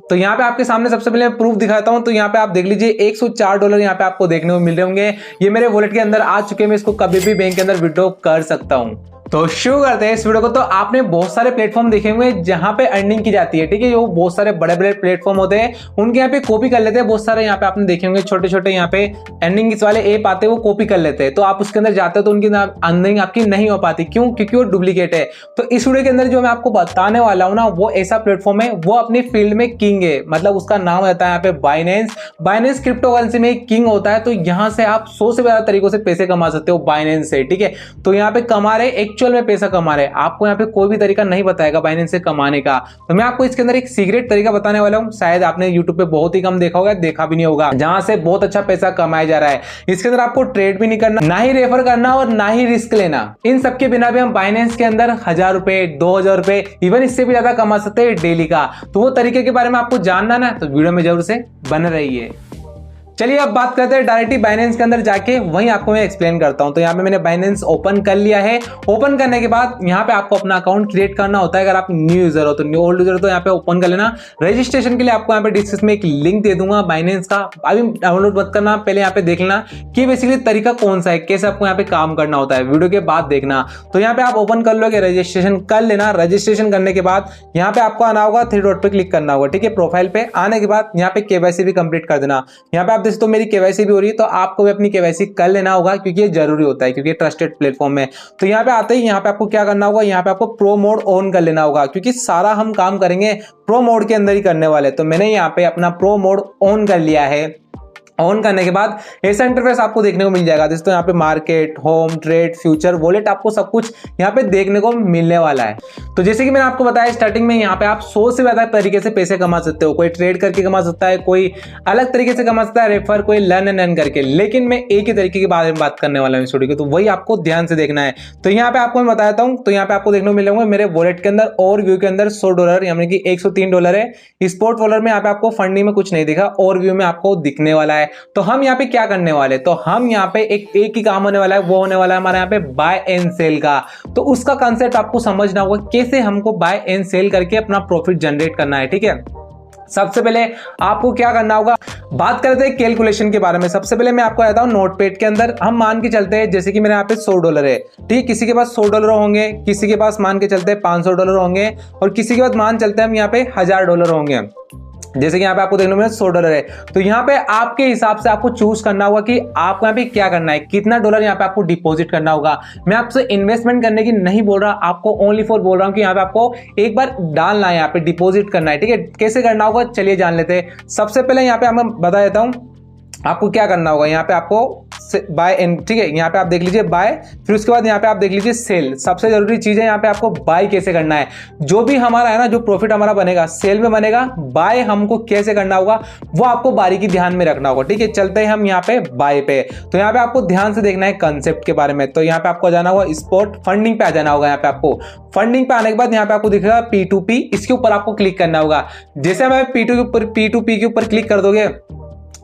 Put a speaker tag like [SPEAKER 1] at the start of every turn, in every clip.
[SPEAKER 1] तो यहाँ पे आपके सामने सबसे पहले प्रूफ दिखाता हूँ। तो यहाँ पे आप देख लीजिए $104 यहाँ पे आपको देखने को मिल रहे होंगे। ये मेरे वॉलेट के अंदर आ चुके हैं, मैं इसको कभी भी बैंक के अंदर विड्रॉ कर सकता हूँ। तो शुरू करते हैं इस वीडियो को। तो आपने बहुत सारे प्लेटफॉर्म देखे होंगे जहां पे अर्निंग की जाती है, ठीक है। जो बहुत सारे बड़े बड़े प्लेटफॉर्म होते हैं उनके यहाँ पे कॉपी कर लेते हैं। बहुत सारे यहाँ पे आपने देखे होंगे छोटे छोटे यहाँ पे अर्निंग वाले ऐप आते हैं, वो कॉपी कर लेते हैं। तो आप उसके अंदर जाते हो तो उनकी अर्निंग आपकी नहीं हो पाती। क्यों? क्योंकि वो डुप्लीकेट है। तो इस वीडियो के अंदर जो मैं आपको बताने वाला हूँ ना, वो ऐसा प्लेटफॉर्म है, वो अपनी फील्ड में किंग है। मतलब उसका नाम रहता है यहाँ पे बाइनेंस। बाइनेंस क्रिप्टो करेंसी में किंग होता है। तो यहाँ से आप 100 से ज्यादा तरीकों से पैसे कमा सकते हो बाइनेंस से, ठीक है। तो यहाँ पे कमा रहे, एक्चुअल में पैसा कमा रहे। आपको यहाँ पे कोई भी तरीका नहीं बताएगा बाइनेंस से कमाने का। तो मैं आपको इसके अंदर एक सीक्रेट तरीका बताने वाला हूँ। शायद आपने यूट्यूब पे बहुत ही कम देखा होगा, देखा भी नहीं होगा, जहां से बहुत अच्छा पैसा कमाया जा रहा है। इसके अंदर आपको ट्रेड भी नहीं करना, ना ही रेफर करना और ना ही रिस्क लेना। इन सबके बिना भी हम बाइनेंस के अंदर 1000 रुपए, 2000 रुपए, इवन इससे भी ज्यादा कमा सकते हैं डेली का। तो वो तरीके के बारे में आपको जानना ना, तो वीडियो में जरूर से बने रहिए। चलिए अब बात करते हैं डायरेक्टली बाइनेंस के अंदर जाके, वहीं आपको मैं एक्सप्लेन करता हूं। तो यहाँ पे मैंने बाइनेंस ओपन कर लिया है। ओपन करने के बाद यहाँ पे आपको अपना अकाउंट क्रिएट करना होता है। अगर आप न्यू यूजर हो तो न्यू, ओल्ड यूजर तो यहाँ पे ओपन कर लेना। रजिस्ट्रेशन के लिए आपको यहाँ पे डिस्क्रिप्शन में एक लिंक दे दूंगा बाइनेंस का, अभी डाउनलोड मत करना, पहले यहाँ पे देख लेना कि बेसिकली तरीका कौन सा है, कैसे आपको यहाँ पे काम करना होता है, वीडियो के बाद देखना। तो यहाँ पे आप ओपन कर लोगे, रजिस्ट्रेशन कर लेना। रजिस्ट्रेशन करने के बाद यहाँ पे आपको आना होगा, 3 डॉट पे क्लिक करना होगा, ठीक है। प्रोफाइल पे आने के बाद यहाँ पे केवाईसी भी कंप्लीट कर देना। यहाँ पे आप देख तो मेरी केवाईसी हो रही है, तो आपको भी अपनी केवाईसी कर लेना होगा, क्योंकि ये जरूरी होता है, क्योंकि ट्रस्टेड प्लेटफॉर्म है। तो यहाँ पे आते ही यहाँ पे आपको क्या करना होगा, यहाँ पे आपको प्रो मोड ऑन कर लेना होगा, क्योंकि सारा हम काम करेंगे प्रो मोड के अंदर ही करने वाले। तो मैंने यहाँ पे अपना प्रो मोड ऑन कर लिया है। ऑन करने के बाद ऐसा इंटरफेस आपको देखने को मिल जाएगा। दोस्तों यहाँ पे market, home, trade, future, wallet, आपको सब कुछ यहाँ पे देखने को मिलने वाला है। तो जैसे कि मैंने आपको बताया स्टार्टिंग में, यहाँ पे आप 100 से ज्यादा तरीके से पैसे कमा सकते हो। कोई ट्रेड करके कमा सकता है, कोई अलग तरीके से कमा सकता है, रेफर, कोई लर्न एंड अर्न करके। लेकिन मैं एक ही तरीके के बारे में बात करने वाला हूँ इस वीडियो की, तो वही आपको ध्यान से देखना है। तो यहाँ पे आपको मैं बताता हूँ। तो यहाँ पे आपको देखने को मिलेंगे मेरे वॉलेट के अंदर और व्यू के अंदर $100 यानी कि $103 है। स्पॉट वॉलेट में यहाँ पे आपको फंडिंग में कुछ नहीं दिखा, और व्यू में आपको दिखने वाला है। तो हम यहाँ पे क्या करने वाले, तो हम यहाँ पे एक ही काम होने वाला है, वो होने वाला है हमारे यहाँ पे बाय एंड सेल का। तो उसका कंसेप्ट आपको समझना होगा, कैसे हमको बाय एंड सेल करके अपना प्रॉफिट जनरेट करना है, ठीक है। सबसे पहले आपको क्या करना होगा, बात करते हैं कैलकुलेशन के बारे में। सबसे पहले मैं आपको कहता हूं, नोटपैड के अंदर हम मान के चलते हैं, जैसे कि मेरे यहाँ पे $100 है, ठीक। किसी के पास $100 होंगे, किसी के पास मान के चलते हैं $500 होंगे, और किसी के पास मान चलते हैं हम यहाँ पे $1000 होंगे। जैसे कि यहाँ पे आपको देखने में $100 है। तो यहाँ पे आपके हिसाब से आपको चूज करना होगा कि आपको यहाँ पे क्या करना है, कितना डॉलर यहाँ पे आपको डिपॉजिट करना होगा। मैं आपसे इन्वेस्टमेंट करने की नहीं बोल रहा, आपको ओनली फॉर बोल रहा हूँ कि यहाँ पे आपको एक बार डालना है, यहाँ पे डिपॉजिट करना है, ठीक है। कैसे करना होगा चलिए जान लेते हैं। सबसे पहले यहाँ पे मैं बता देता हूँ आपको क्या करना होगा। यहाँ पे आपको बाय एंड, ठीक है, यहाँ पे आप देख लीजिए बाय, फिर उसके बाद यहाँ पे आप देख लीजिए सेल। सबसे जरूरी चीज है यहाँ पे आपको बाय कैसे करना है। जो भी हमारा है ना, जो प्रॉफिट हमारा बनेगा सेल में बनेगा, बाय हमको कैसे करना होगा वो आपको बारीकी ध्यान में रखना होगा, ठीक है। चलते हैं हम यहाँ पे बाय पे। तो यहाँ पे आपको ध्यान से देखना है कंसेप्ट के बारे में। तो यहाँ पे आपको जाना होगा स्पॉट फंडिंग पे आ जाना होगा। यहाँ पे आपको फंडिंग पे आने के बाद यहाँ पे आपको दिखेगा P2P, इसके ऊपर आपको क्लिक करना होगा। जैसे मैं P2P के ऊपर क्लिक कर दोगे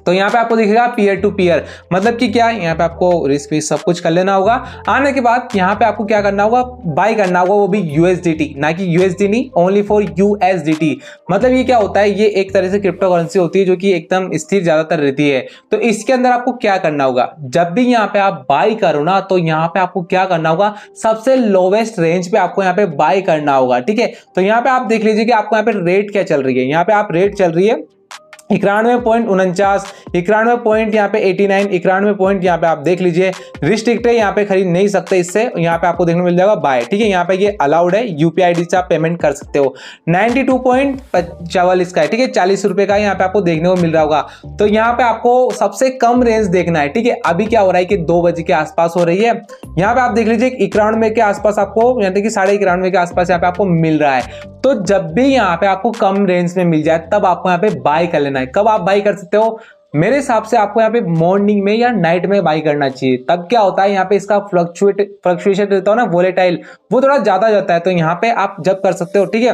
[SPEAKER 1] तो यहाँ पे आपको दिखेगा पीयर टू पीयर, मतलब कि क्या, यहाँ पे आपको रिस्क भी सब कुछ कर लेना होगा। आने के बाद यहाँ पे आपको क्या करना होगा, बाय करना होगा, वो भी USDT, ना कि USD नहीं, ओनली फॉर USDT। मतलब ये क्या होता है, ये एक तरह से क्रिप्टो करेंसी होती है जो कि एकदम स्थिर ज्यादातर रहती है। तो इसके अंदर आपको क्या करना होगा, जब भी यहाँ पे आप बाय करो ना, तो यहाँ पे आपको क्या करना होगा, सबसे लोवेस्ट रेंज पे आपको यहाँ पे बाय करना होगा, ठीक है। तो यहाँ पे आप देख लीजिए कि आपको यहाँ पे रेट क्या चल रही है। यहाँ पे आप रेट चल रही है 91.49, 91 पॉइंट यहाँ पे 89, 91 पॉइंट यहाँ पे आप देख लीजिए। रिस्ट्रिक्ट है, यहाँ पे खरीद नहीं सकते इससे। यहाँ पे आपको देखने को मिल जाएगा बाय, ठीक है। यहाँ पे ये अलाउड है, यूपीआई आईडी से आप पेमेंट कर सकते हो। 92.44 का है, ठीक है, 40 रुपए का यहाँ पे आपको देखने को मिल रहा होगा। तो यहाँ पे आपको सबसे कम रेंज देखना है, ठीक है। अभी क्या हो रहा है कि 2 बजे के आसपास हो रही है। यहाँ पे आप देख लीजिए 91 के आसपास आपको, यानी कि 91.5 के आसपास यहाँ पे आपको मिल रहा है। तो जब भी यहाँ पे आपको कम रेंज में मिल जाए, तब आपको यहाँ पे बाय कर लेना है। कब आप बाय कर सकते हो, मेरे हिसाब से आपको यहाँ पे मॉर्निंग में या नाइट में बाय करना चाहिए। तब क्या होता है, यहाँ पे इसका फ्लक्चुएशन रहता है ना, वोलेटाइल, वो थोड़ा ज्यादा जाता है। तो यहाँ पे आप जब कर सकते हो, ठीक है।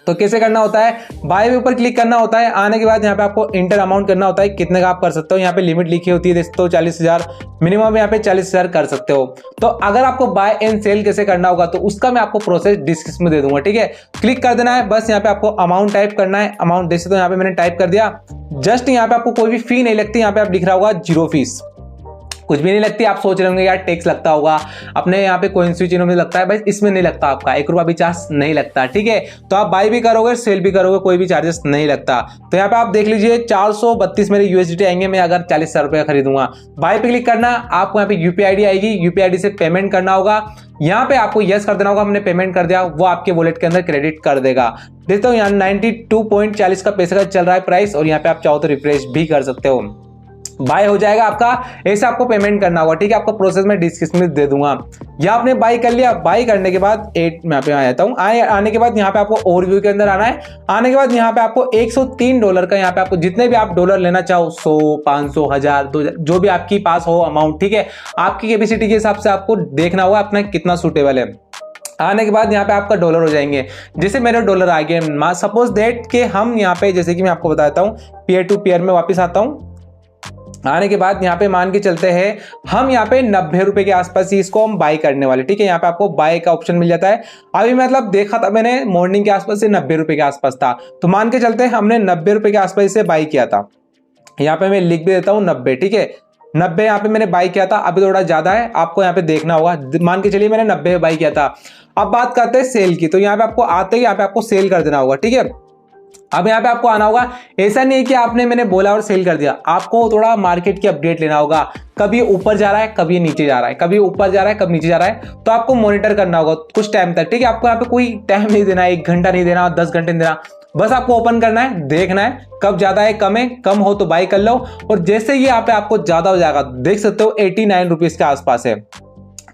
[SPEAKER 1] तो कैसे करना होता है, बाय के ऊपर क्लिक करना होता है। आने के बाद यहाँ पे आपको इंटर अमाउंट करना होता है, कितने का आप कर सकते हो। यहाँ पे लिमिट लिखी होती है दोस्तों 40,000, मिनिमम यहाँ पे 40,000 कर सकते हो। तो अगर आपको बाय एंड सेल कैसे करना होगा तो उसका मैं आपको प्रोसेस डिस्क्रिप्शन में दे दूंगा, ठीक है। क्लिक कर देना है, बस यहाँ पे आपको अमाउंट टाइप करना है। अमाउंट देख सकते हो यहाँ पे मैंने टाइप कर दिया। जस्ट यहाँ पे आपको कोई भी फी नहीं लगती, यहाँ पे आप लिख रहा होगा 0 फीस, कुछ भी नहीं लगती। आप सोच रहे होंगे यार टैक्स लगता होगा, अपने यहाँ पे कोई चीजों में लगता है, भाई इसमें नहीं लगता, आपका 1 रुपया भी चार्ज नहीं लगता, ठीक है। तो आप बाई भी करोगे सेल भी करोगे कोई भी चार्जेस नहीं लगता। तो यहाँ पे आप देख लीजिए 432 मेरे यूएसडीटी आएंगे, मैं अगर 40,000 रुपये का खरीदूंगा। बाई पे क्लिक करना, आपको यहाँ पे यूपीआई आईडी आएगी, यूपीआई आईडी से पेमेंट करना होगा। यहाँ पे आपको यस कर देना होगा, हमने पेमेंट कर दिया, वो आपके वॉलेट के अंदर क्रेडिट कर देगा। देखते हो यहाँ 92.40 का पैसे का चल रहा है प्राइस, और यहाँ पे आप चाहो तो रिफ्रेश भी कर सकते हो, बाय हो जाएगा आपका। ऐसे आपको पेमेंट करना होगा, ठीक है। आपको प्रोसेस में डिस्क्रिप्शन में दे दूंगा। या आपने बाय कर लिया, बाय करने के बाद यहाँ पे आ जाता हूँ। आने के बाद यहाँ पे आपको ओवरव्यू के अंदर आना है। आने के बाद यहाँ पे आपको $103 का, यहाँ पे आपको जितने भी आप डॉलर लेना चाहो 100, 500, 1000, 2000 जो भी आपकी पास हो अमाउंट, ठीक है। आपकी कैपेसिटी के हिसाब से आपको देखना होगा अपना कितना सूटेबल है। आने के बाद यहाँ पे आपका डॉलर हो जाएंगे। जैसे मेरे डॉलर आ गए, सपोज दैट के हम यहाँ पे, जैसे कि मैं आपको बताता हूँ, पीयर टू पीयर में वापस आता हूँ। आने के बाद यहाँ पे मान के चलते हैं हम यहाँ पे 90 रुपए के आसपास ही इसको हम बाय करने वाले, ठीक है। यहाँ पे आपको बाय का ऑप्शन मिल जाता है। अभी मतलब देखा था मैंने मॉर्निंग के आसपास से 90 रुपए के आसपास था, तो मान के चलते हैं हमने 90 रुपए के आसपास से बाय किया था। यहाँ पे मैं लिख भी देता हूँ 90, ठीक है। 90 यहाँ पे मैंने बाय किया था, अभी थोड़ा ज्यादा है, आपको यहाँ पे देखना होगा। मान के चलिए मैंने 90 बाय किया था। अब बात करते हैं सेल की, तो यहाँ पे आपको आते ही यहाँ पे आपको सेल कर देना होगा, ठीक है। अब यहाँ पे आपको आना होगा। ऐसा नहीं है कि आपने मैंने बोला और सेल कर दिया, आपको थोड़ा मार्केट की अपडेट लेना होगा। कभी ऊपर जा रहा है, कभी नीचे जा रहा है, कभी ऊपर जा रहा है, कभी नीचे जा रहा है, तो आपको मॉनिटर करना होगा कुछ टाइम तक, ठीक है। आपको यहाँ पे कोई टाइम नहीं देना है, 1 घंटा नहीं देना, 10 घंटे नहीं देना, बस आपको ओपन करना है, देखना है कब ज्यादा है कम है, कम हो तो बाय कर लो। और जैसे ही यहाँ पे आपको ज्यादा हो जाएगा, देख सकते हो 89 रुपीज के आसपास है।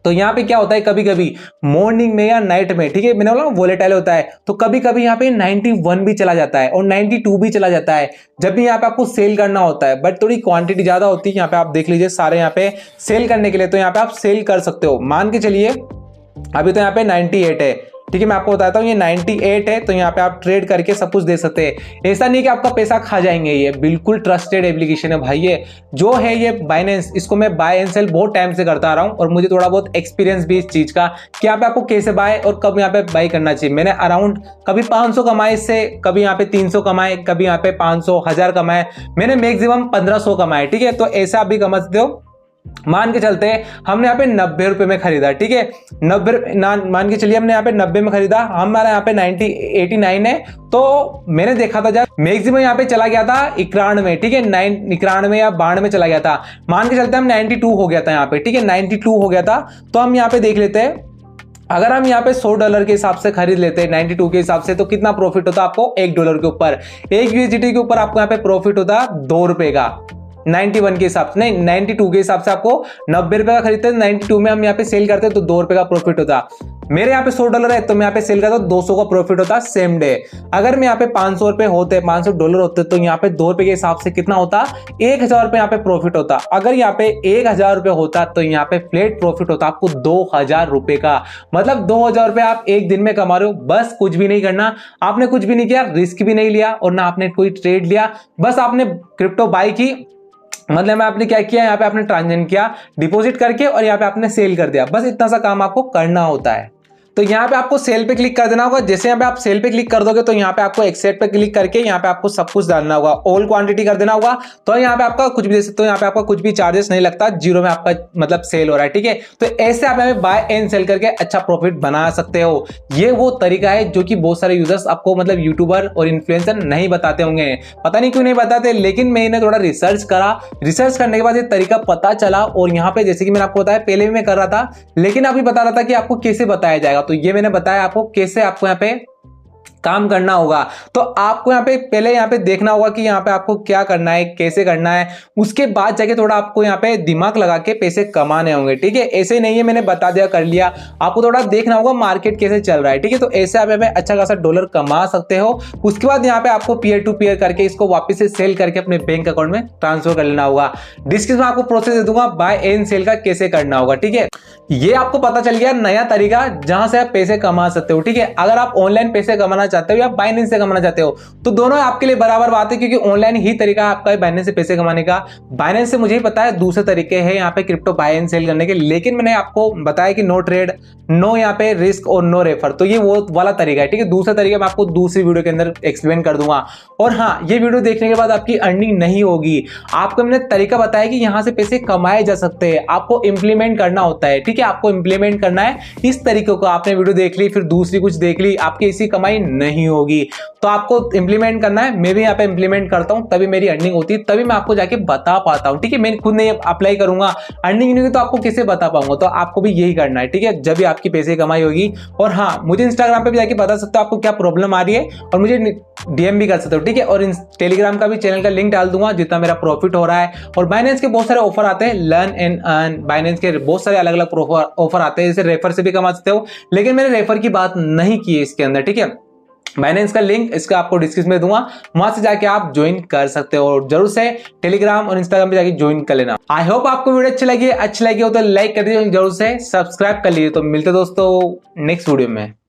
[SPEAKER 1] तो यहाँ पे क्या होता है, कभी कभी मॉर्निंग में या नाइट में, ठीक है, मैंने बोला वोलेटाइल होता है, तो कभी कभी यहाँ पे 91 भी चला जाता है और 92 भी चला जाता है, जब भी यहाँ पे आपको सेल करना होता है। बट थोड़ी क्वांटिटी ज्यादा होती है। यहाँ पे आप देख लीजिए सारे यहाँ पे सेल करने के लिए, तो यहाँ पे आप सेल कर सकते हो। मान के चलिए अभी तो यहाँ पे 98 है, ठीक है। मैं आपको बताता हूँ ये 98 है, तो यहाँ पे आप ट्रेड करके सब कुछ दे सकते हैं। ऐसा नहीं कि आपका पैसा खा जाएंगे, ये बिल्कुल ट्रस्टेड एप्लीकेशन है भाई। ये जो है ये बाइनेंस, इसको मैं बाय एंड सेल बहुत टाइम से करता आ रहा हूँ, और मुझे थोड़ा बहुत एक्सपीरियंस भी इस चीज का कि यहाँ पे आपको कैसे बाय और कब यहाँ पे बाय करना चाहिए। मैंने अराउंड कभी 500 कमाए इससे, कभी यहाँ पे 300 कमाए, कभी यहाँ पे 500, 1000 कमाए, मैंने मैक्सिमम 1500 कमाए, ठीक है। तो ऐसा आप भी कमा सकते हो। मान के चलते हैं हमने यहाँ पे 90 रुपए में खरीदा, ठीक है। 90 मान के चलिए हमने यहाँ पे 90 में खरीदा, हमारा यहाँ पे 89 है, तो मैंने देखा था जब मैक्सिमम यहाँ पे चला गया था 91, ठीक है, 91 या 92 चला गया था। मान के चलते हम 92 हो गया था यहाँ पे, ठीक है, 92 हो गया था। तो हम यहाँ पे देख लेते हैं, अगर हम यहाँ पे $100 के हिसाब से खरीद लेते हैं 92 के हिसाब से, तो कितना प्रॉफिट होता आपको $1 के ऊपर, 1 यूएसडीटी के ऊपर आपको यहाँ पे प्रॉफिट होता 2 रुपए का। 91 के हिसाब से नहीं, 92 के हिसाब से आपको 90 रुपए का खरीदते हैं, 92 में हम यहाँ पे सेल करते हैं तो 2 रुपए का प्रॉफिट होता। मेरे यहाँ पे $100 है, तो मैं यहाँ पे सेल करता हूँ 200 का प्रॉफिट होता सेम डे। अगर मैं यहाँ पे 500 रुपए होते, $500 होते, तो यहाँ पे 2 रुपए के हिसाब से कितना होता, 1000 रुपए यहाँ पे प्रॉफिट होता। अगर यहाँ पे 1000 रुपए होता, तो यहाँ पे फ्लैट प्रॉफिट होता आपको 2000 रुपए का। मतलब 2000 रुपए आप एक दिन में कमा रहे हो, बस कुछ भी नहीं करना, आपने कुछ भी नहीं किया, रिस्क भी नहीं लिया और ना आपने कोई ट्रेड लिया, बस आपने क्रिप्टो बाय की, मतलब में आपने क्या किया, यहाँ पे आपने ट्रांजेक्शन किया डिपॉजिट करके, और यहाँ पे आपने सेल कर दिया, बस इतना सा काम आपको करना होता है। तो यहाँ पे आपको सेल पे क्लिक कर देना होगा। जैसे यहाँ पे आप सेल पे क्लिक कर दोगे, तो यहाँ पे आपको एक्सेप्ट पे क्लिक करके यहाँ पे आपको सब कुछ डालना होगा, ऑल क्वांटिटी कर देना होगा। तो यहाँ पे आपका कुछ भी दे सकते हो, यहाँ पे आपका कुछ भी चार्जेस नहीं लगता, 0 में आपका मतलब सेल हो रहा है, ठीक है। तो ऐसे आप यहाँ पे बाय एंड सेल करके अच्छा प्रॉफिट बना सकते हो। ये वो तरीका है जो कि बहुत सारे यूजर्स आपको मतलब यूट्यूबर और इन्फ्लुएंसर नहीं बताते होंगे, पता नहीं क्यों नहीं बताते, लेकिन मैंने थोड़ा रिसर्च करा, रिसर्च करने के बाद ये तरीका पता चला। और यहाँ पे जैसे कि मैंने आपको बताया, पहले भी मैं कर रहा था, लेकिन अभी बता रहा था कि आपको कैसे बताया जाएगा, तो ये मैंने बताया आपको कैसे आपको यहाँ पे काम करना होगा। तो आपको यहाँ पे पहले यहाँ पे देखना होगा कि यहाँ पे आपको क्या करना है, कैसे करना है, उसके बाद जाके थोड़ा आपको यहाँ पे दिमाग लगा के पैसे कमाने होंगे, ठीक है। ऐसे नहीं है मैंने बता दिया कर लिया, आपको थोड़ा देखना होगा मार्केट कैसे चल रहा है, ठीक है। तो ऐसे आप यहाँ पे अच्छा खासा डॉलर कमा सकते हो। उसके बाद यहाँ पे आपको पीयर टू पीयर करके इसको वापस से सेल करके अपने बैंक अकाउंट में ट्रांसफर कर लेना होगा। डिस्क्रिप्शन में आपको प्रोसेस दे दूंगा बाय एंड सेल का कैसे करना होगा, ठीक है। ये आपको पता चल गया नया तरीका जहां से आप पैसे कमा सकते हो, ठीक है। अगर आप ऑनलाइन पैसे कमाना चाहते हो या बाइनेंस से कमाना चाहते हो, तो दोनों आपके लिए बराबर बात है, क्योंकि ऑनलाइन ही तरीका आपका बाइनेंस से पैसे कमाने का। बाइनेंस से मुझे ही पता है दूसरे तरीके हैं यहाँ पे क्रिप्टो बाय एंड सेल करने के, लेकिन मैंने आपको बताया कि नो ट्रेड, नो यहाँ पे रिस्क और नो रेफर, तो ये वो वाला तरीका है, ठीक है। दूसरा तरीका मैं आपको दूसरी वीडियो के अंदर एक्सप्लेन कर दूंगा। और हाँ, ये वीडियो देखने के बाद आपकी अर्निंग नहीं होगी, आपको मैंने तरीका बताया कि यहाँ से पैसे कमाए जा सकते हैं, आपको इंप्लीमेंट करना होता है, ठीक है। आपको इंप्लीमेंट करना है इस तरीके को, आपने वीडियो देख ली फिर दूसरी कुछ देख ली, आपकी ऐसी कमाई नहीं होगी। तो आपको इंप्लीमेंट करना है, मैं भी यहाँ पे इंप्लीमेंट करता हूँ, तभी मेरी अर्निंग होती है, तभी मैं आपको जाके बता पाता हूँ, ठीक है। मैं खुद नहीं अप्लाई करूंगा, अर्निंग नहीं होगी तो आपको कैसे बता पाऊंगा, तो आपको भी यही करना है, ठीक है, जब भी आपकी पैसे कमाई होगी। और हाँ, मुझे इंस्टाग्राम पे भी जाके बता सकते हो आपको क्या प्रॉब्लम आ रही है, और मुझे डीएम भी कर सकते हो, ठीक है। और टेलीग्राम का भी चैनल का लिंक डाल दूंगा, जितना मेरा प्रॉफिट हो रहा है। और बाइनेंस के बहुत सारे ऑफर आते हैं, लर्न एंड अर्न, बाइनेंस के बहुत सारे अलग अलग ऑफर आते हैं, जैसे रेफर से भी कमा सकते हो, लेकिन मैंने रेफर की बात नहीं की है इसके अंदर, ठीक है। बाइनेंस का लिंक इसका आपको डिस्क्रिप्शन में दूंगा, वहां से जाके आप ज्वाइन कर सकते हो, और जरूर से टेलीग्राम और इंस्टाग्राम पे जाके ज्वाइन कर लेना। आई होप आपको वीडियो अच्छी लगी हो तो लाइक कर दीजिए, जरूर से सब्सक्राइब कर लीजिए। तो मिलते दोस्तों नेक्स्ट वीडियो में।